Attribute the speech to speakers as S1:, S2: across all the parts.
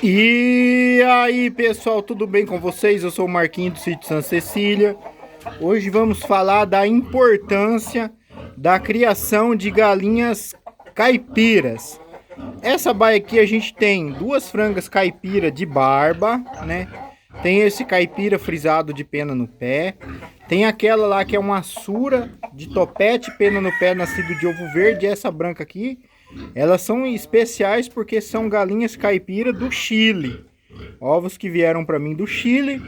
S1: E aí pessoal, tudo bem com vocês? Eu sou o Marquinhos do Sítio Santa Cecília. Hoje vamos falar da importância da criação de galinhas caipiras. Essa baia aqui a gente tem duas frangas caipira de barba, né? Tem esse caipira frisado de pena no pé. Tem aquela lá que é uma sura de topete, pena no pé, nascido de ovo verde. E essa branca aqui, elas são especiais porque são galinhas caipira do Chile. Ovos que vieram para mim do Chile.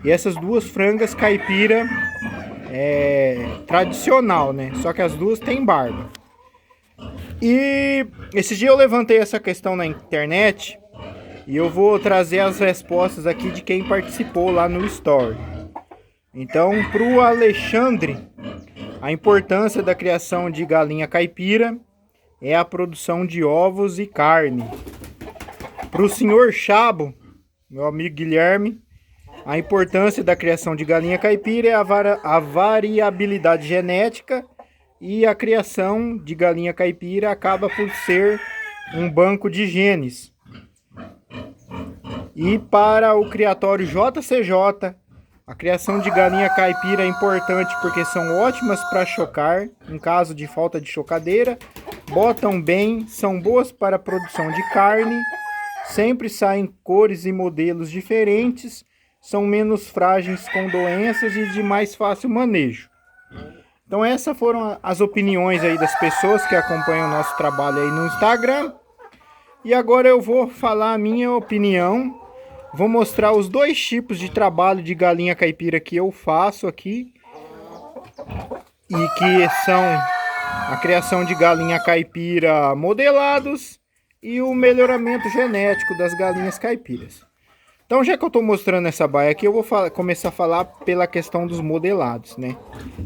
S1: E essas duas frangas caipira tradicional, né? Só que as duas têm barba. E esse dia eu levantei essa questão na internet e eu vou trazer as respostas aqui de quem participou lá no Story. Então, para o Alexandre, a importância da criação de galinha caipira é a produção de ovos e carne. Para o senhor Chabo, meu amigo Guilherme, a importância da criação de galinha caipira é a variabilidade genética, e a criação de galinha caipira acaba por ser um banco de genes. E para o criatório JCJ, a criação de galinha caipira é importante porque são ótimas para chocar, em caso de falta de chocadeira, botam bem, são boas para a produção de carne, sempre saem cores e modelos diferentes, são menos frágeis com doenças e de mais fácil manejo. Então essas foram as opiniões aí das pessoas que acompanham o nosso trabalho aí no Instagram. E agora eu vou falar a minha opinião. Vou mostrar os dois tipos de trabalho de galinha caipira que eu faço aqui. E que são a criação de galinha caipira modelados e o melhoramento genético das galinhas caipiras. Então, já que eu estou mostrando essa baia aqui, eu vou começar a falar pela questão dos modelados, né?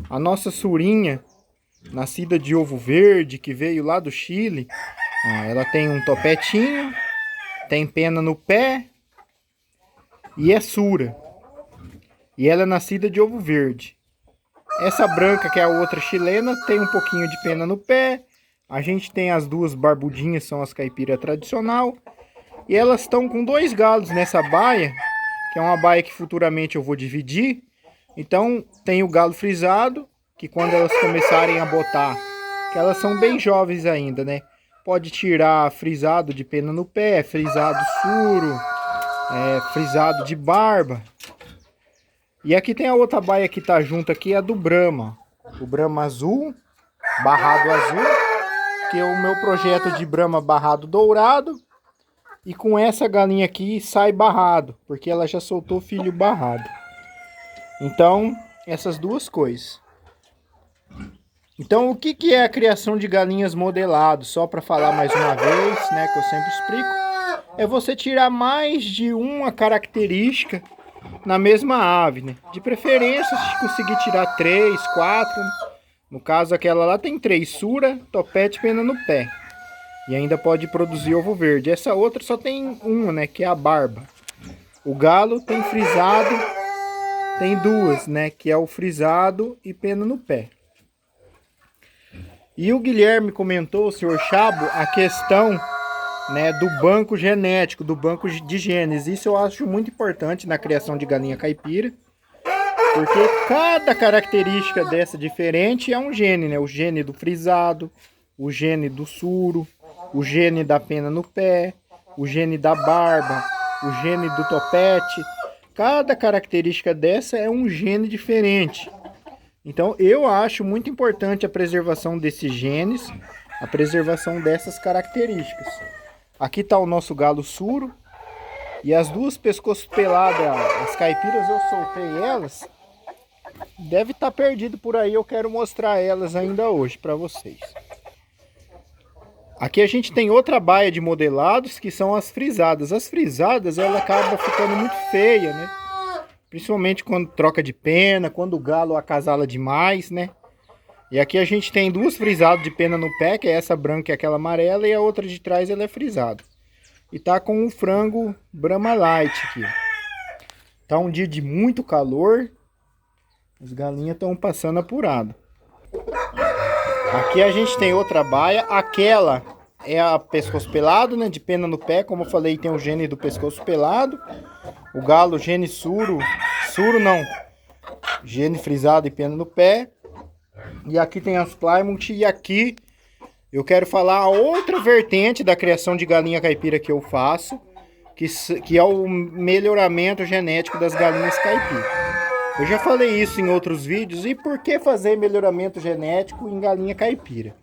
S1: A nossa surinha, nascida de ovo verde, que veio lá do Chile, ela tem um topetinho, tem pena no pé e é sura. E ela é nascida de ovo verde. Essa branca, que é a outra chilena, tem um pouquinho de pena no pé. A gente tem as duas barbudinhas, são as caipira tradicional. E elas estão com dois galos nessa baia, que é uma baia que futuramente eu vou dividir. Então tem o galo frisado, que quando elas começarem a botar, que elas são bem jovens ainda, né? Pode tirar frisado de pena no pé, frisado suro, frisado de barba. E aqui tem a outra baia que tá junto aqui, a do Brahma. O Brahma azul, barrado azul, que é o meu projeto de Brahma barrado dourado. E com essa galinha aqui sai barrado, porque ela já soltou filho barrado. Então, essas duas coisas. Então, o que é a criação de galinhas modeladas? Só para falar mais uma vez, né, que eu sempre explico. É você tirar mais de uma característica na mesma ave, né? De preferência, se conseguir tirar 3, 4. No caso, aquela lá tem 3, sura, topete, pena no pé. E ainda pode produzir ovo verde. Essa outra só tem uma, né? Que é a barba. O galo tem frisado. Tem duas, né? Que é o frisado e pena no pé. E o Guilherme comentou, o senhor Chabo, a questão, né, do banco genético, do banco de genes. Isso eu acho muito importante na criação de galinha caipira. Porque cada característica dessa diferente é um gene, né? O gene do frisado, o gene do suro, o gene da pena no pé, o gene da barba, o gene do topete. Cada característica dessa é um gene diferente. Então eu acho muito importante a preservação desses genes, a preservação dessas características. Aqui está o nosso galo suro. E as duas pescoços peladas, as caipiras, eu soltei elas. Deve estar perdido por aí, eu quero mostrar elas ainda hoje para vocês. Aqui a gente tem outra baia de modelados, que são as frisadas. As frisadas, ela acaba ficando muito feia, né? Principalmente quando troca de pena, quando o galo acasala demais, né? E aqui a gente tem duas frisadas de pena no pé, que é essa branca e aquela amarela, e a outra de trás ela é frisada. E tá com o frango Brahma Light aqui. Tá um dia de muito calor, as galinhas estão passando apurado. Aqui a gente tem outra baia, aquela é a pescoço pelado, né? De pena no pé, como eu falei, tem o gene do pescoço pelado. O galo, gene suro. Suro não. Gene frisado e pena no pé. E aqui tem as Plymouth. E aqui eu quero falar a outra vertente da criação de galinha caipira que eu faço. Que é o melhoramento genético das galinhas caipira. Eu já falei isso em outros vídeos. E por que fazer melhoramento genético em galinha caipira?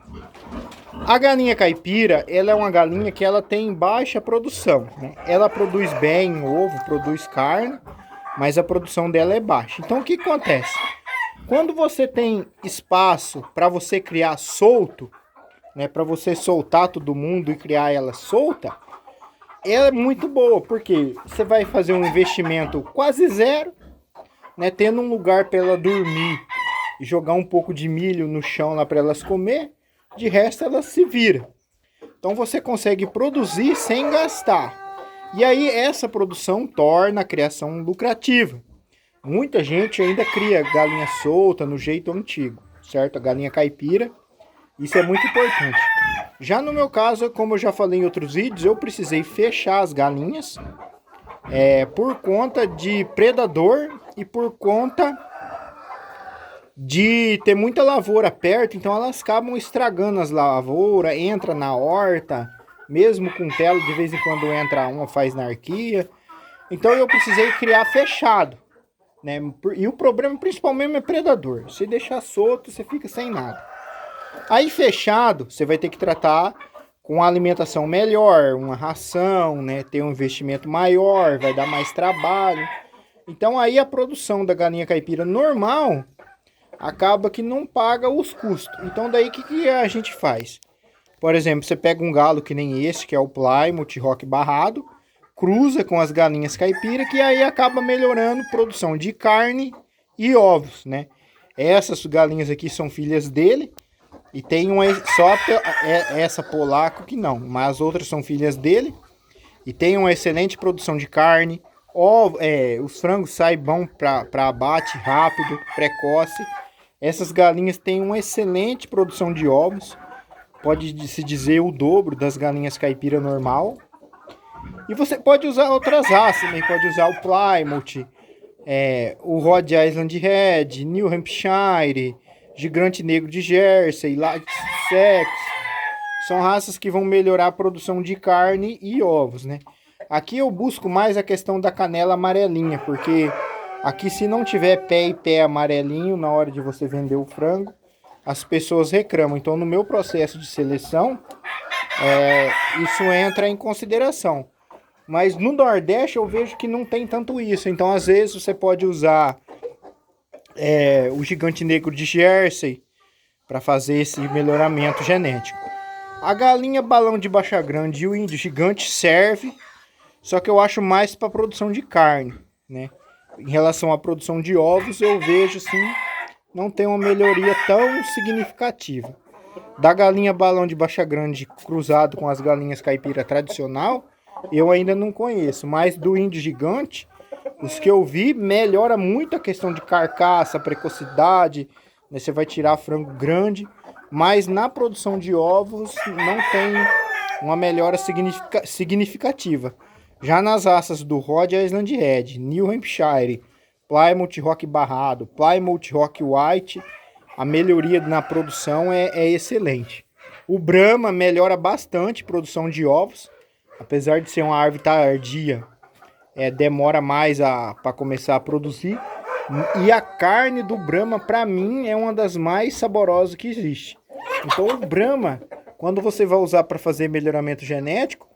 S1: A galinha caipira, ela é uma galinha que ela tem baixa produção, né? Ela produz bem ovo, produz carne, mas a produção dela é baixa. Então o que acontece? Quando você tem espaço para você criar solto, né, para você soltar todo mundo e criar ela solta, ela é muito boa, porque você vai fazer um investimento quase zero, né, tendo um lugar para ela dormir e jogar um pouco de milho no chão lá para elas comer. De resto, ela se vira. Então, você consegue produzir sem gastar. E aí, essa produção torna a criação lucrativa. Muita gente ainda cria galinha solta no jeito antigo, certo? A galinha caipira. Isso é muito importante. Já no meu caso, como eu já falei em outros vídeos, eu precisei fechar as galinhas por conta de predador e por conta de ter muita lavoura perto, então elas acabam estragando as lavouras, entra na horta, mesmo com tela, de vez em quando entra uma, faz anarquia. Então eu precisei criar fechado, né? E o problema principal mesmo é predador. Se deixar solto, você fica sem nada. Aí fechado, você vai ter que tratar com uma alimentação melhor, uma ração, né? Ter um investimento maior, vai dar mais trabalho. Então aí a produção da galinha caipira normal acaba que não paga os custos. Então daí o que a gente faz? Por exemplo, você pega um galo que nem esse, que é o Plymouth Rock barrado, cruza com as galinhas caipira, que aí acaba melhorando a produção de carne e ovos, né? Essas galinhas aqui são filhas dele, e tem uma só essa polaco que não, mas as outras são filhas dele, e tem uma excelente produção de carne, os frangos saem bom para abate rápido, precoce. Essas galinhas têm uma excelente produção de ovos, pode-se dizer o dobro das galinhas caipira normal. E você pode usar outras raças, né? Pode usar o Plymouth, o Rhode Island Red, New Hampshire, Gigante Negro de Jersey, Light Sex. São raças que vão melhorar a produção de carne e ovos, né? Aqui eu busco mais a questão da canela amarelinha, porque aqui, se não tiver pé e pé amarelinho na hora de você vender o frango, as pessoas reclamam. Então, no meu processo de seleção, isso entra em consideração. Mas no Nordeste eu vejo que não tem tanto isso. Então, às vezes, você pode usar o Gigante Negro de Jersey para fazer esse melhoramento genético. A galinha balão de baixa grande e o índio gigante serve, só que eu acho mais para produção de carne, né? Em relação à produção de ovos, eu vejo assim, não tem uma melhoria tão significativa. Da galinha balão de baixa grande cruzado com as galinhas caipira tradicional, eu ainda não conheço. Mas do índio gigante, os que eu vi, melhora muito a questão de carcaça, precocidade, né? Você vai tirar frango grande, mas na produção de ovos não tem uma melhora significativa. Já nas raças do Rhode Island Red, New Hampshire, Plymouth Rock barrado, Plymouth Rock White, a melhoria na produção é excelente. O Brahma melhora bastante a produção de ovos, apesar de ser uma árvore tardia, demora mais para começar a produzir. E a carne do Brahma, para mim, é uma das mais saborosas que existe. Então o Brahma, quando você vai usar para fazer melhoramento genético,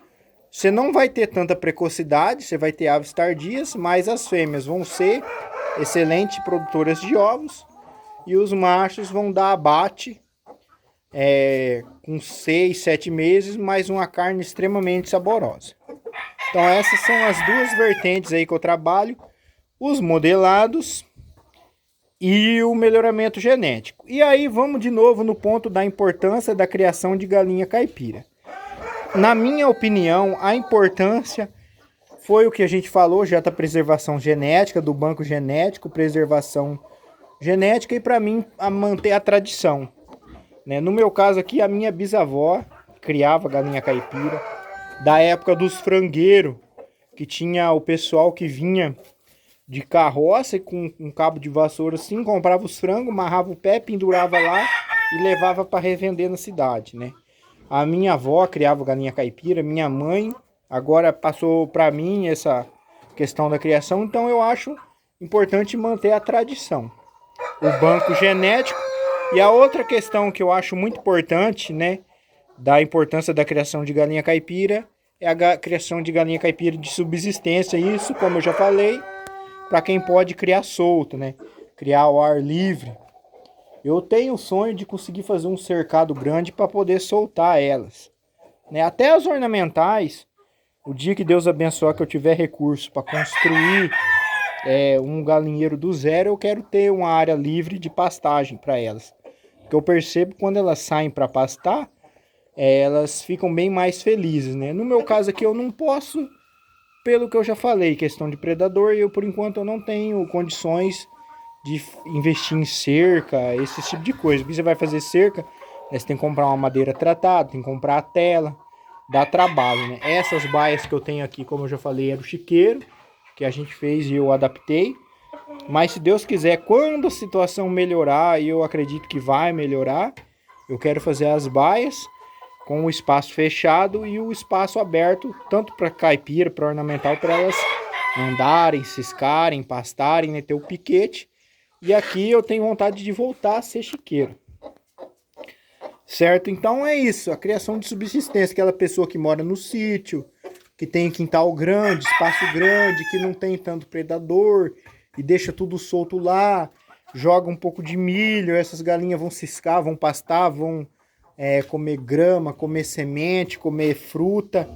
S1: você não vai ter tanta precocidade, você vai ter aves tardias, mas as fêmeas vão ser excelentes produtoras de ovos e os machos vão dar abate com 6, 7 meses, mas uma carne extremamente saborosa. Então essas são as duas vertentes aí que eu trabalho, os modelados e o melhoramento genético. E aí vamos de novo no ponto da importância da criação de galinha caipira. Na minha opinião, a importância foi o que a gente falou já da preservação genética, do banco genético, preservação genética e para mim a manter a tradição, né? No meu caso aqui, a minha bisavó criava galinha caipira, da época dos frangueiros, que tinha o pessoal que vinha de carroça com um cabo de vassoura assim, comprava os frangos, amarrava o pé, pendurava lá e levava para revender na cidade, né? A minha avó criava galinha caipira, minha mãe agora passou para mim essa questão da criação, então eu acho importante manter a tradição. O banco genético e a outra questão que eu acho muito importante, né, da importância da criação de galinha caipira é a criação de galinha caipira de subsistência. Isso, como eu já falei, para quem pode criar solto, né? Criar ao ar livre. Eu tenho o sonho de conseguir fazer um cercado grande para poder soltar elas, né? Até as ornamentais, o dia que Deus abençoar que eu tiver recurso para construir um galinheiro do zero, eu quero ter uma área livre de pastagem para elas. Porque eu percebo que quando elas saem para pastar, elas ficam bem mais felizes, né? No meu caso aqui eu não posso, pelo que eu já falei, questão de predador, e eu por enquanto eu não tenho condições de investir em cerca, esse tipo de coisa. Porque você vai fazer cerca, né, você tem que comprar uma madeira tratada, tem que comprar a tela, dá trabalho, né? Essas baias que eu tenho aqui, como eu já falei, era o chiqueiro, que a gente fez e eu adaptei. Mas se Deus quiser, quando a situação melhorar, e eu acredito que vai melhorar, eu quero fazer as baias com o espaço fechado e o espaço aberto, tanto para caipira, para ornamental, para elas andarem, ciscarem, pastarem, né, ter o piquete. E aqui eu tenho vontade de voltar a ser chiqueiro. Certo? Então é isso, a criação de subsistência, aquela pessoa que mora no sítio, que tem quintal grande, espaço grande, que não tem tanto predador e deixa tudo solto lá, joga um pouco de milho, essas galinhas vão ciscar, vão pastar, vão comer grama, comer semente, comer fruta,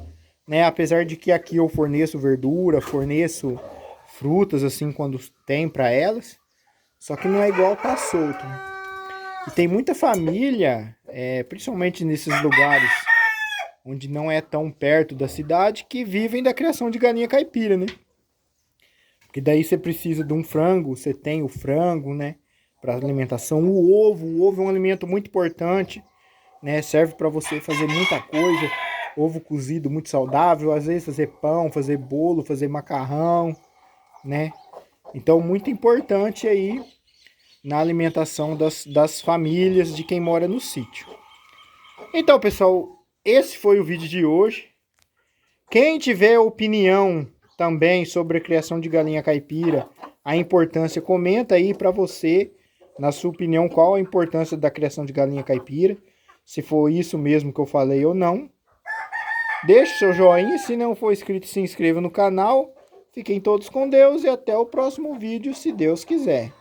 S1: né? Apesar de que aqui eu forneço verdura, forneço frutas assim quando tem para elas, só que não é igual tá solto, né? E tem muita família, principalmente nesses lugares onde não é tão perto da cidade, que vivem da criação de galinha caipira, né? Porque daí você precisa de um frango, você tem o frango, né? Para alimentação. O ovo é um alimento muito importante, né? Serve para você fazer muita coisa. Ovo cozido muito saudável, às vezes fazer pão, fazer bolo, fazer macarrão, né? Então muito importante aí na alimentação das famílias de quem mora no sítio. Então, pessoal, esse foi o vídeo de hoje. Quem tiver opinião também sobre a criação de galinha caipira, a importância, comenta aí para você, na sua opinião, qual a importância da criação de galinha caipira, se for isso mesmo que eu falei ou não. Deixe seu joinha, se não for inscrito, se inscreva no canal. Fiquem todos com Deus e até o próximo vídeo, se Deus quiser.